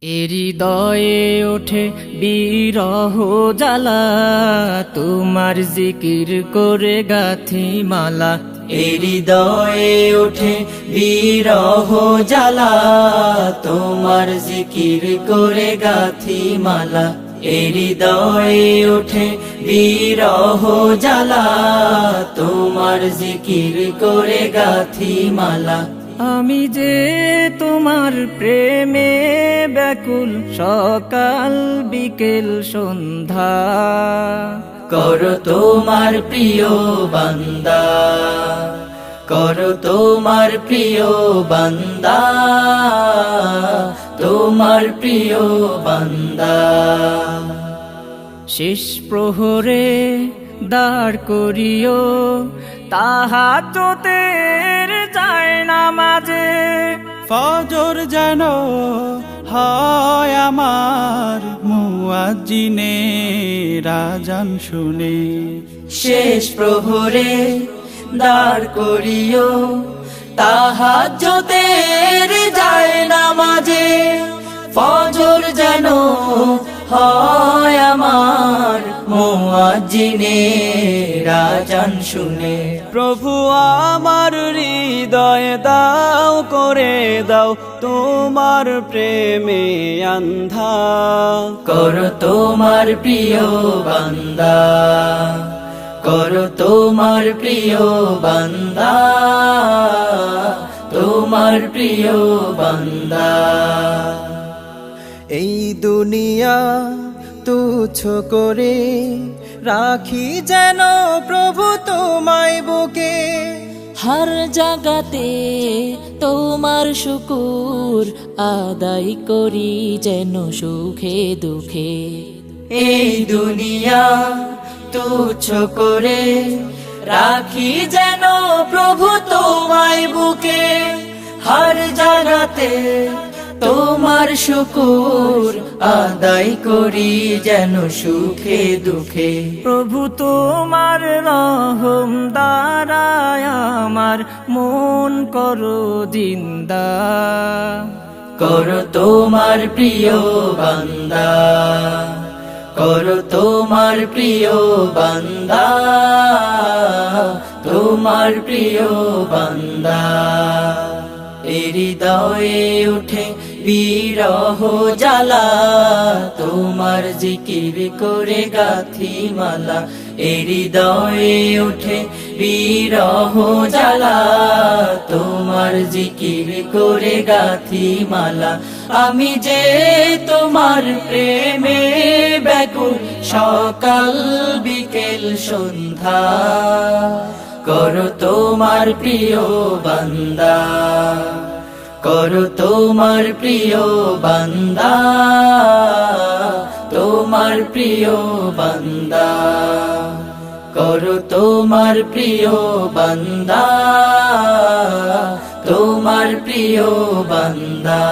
হৃদয়ে ওঠে বিরহ জ্বালা, তোমার জিকির করে গাথি মালা। হৃদয়ে ওঠে বিরহ জ্বালা, তোমার জিকির করে গাথি মালা। হৃদয়ে ওঠে বিরহ জ্বালা, তোমার জিকির করে গাথি মালা। আমি যে তোমার প্রেমে ব্যাকুল, সকাল বিকেল সন্ধ্যা। করো তোমার প্রিয় বান্দা, করো তোমার প্রিয় বান্দা, তোমার প্রিয় বান্দা। শেষ প্রহরে দাঁড় করিও তাহাজ্জুদের যায় নামাজে। ফজর যেন হয় আমার মুয়াজ্জিনের আযান শুনে। শেষ প্রহরে দাঁড় করিও তাহাজ্জুদের যায় নামাজে। ফজর যেন হয় আমার মুয়াজ্জিনের আযান শুনে। প্রভু আমার হৃদয়ে দাও করে দাও তোমার প্রেমে অন্ধা। করো তোমার প্রিয় বান্দা, করো তোমার প্রিয় বান্দা, তোমার প্রিয় বান্দা। এই দুনিয়া তুচ্ছ করে রাখি যেন প্রভু তোমায় বুকে। हर জাগাতে তোমার শুকুর আদায় করি যেন সুখে দুঃখে। এই দুনিয়া তুচ্ছ করে রাখি যেন প্রভু তোমায় বুকে। হর জাগাতে তোমার শুকুর আদায় করি যেন সুখে দুঃখে। প্রভু তোমার রহম দ্বারায় আমার মন করো জিন্দা। করো তোমার প্রিয় বান্দা, করো তোমার প্রিয় বান্দা, তোমার প্রিয় বান্দা। হৃদয়ে ওঠে বিরহ জ্বালা, তোমার জিকির করে গাথি মালা। হৃদয়ে ওঠে বিরহ জ্বালা, তোমার জিকির করে গাথি মালা। আমি যে তোমার প্রেমে ব্যাকুল, সকাল বিকেল সন্ধ্যা। করো তোমার প্রিয় বান্দা, করো তোমার প্রিয় বান্দা, তোমার প্রিয় বান্দা। করো তোমার প্রিয় বান্দা, তোমার প্রিয় বান্দা।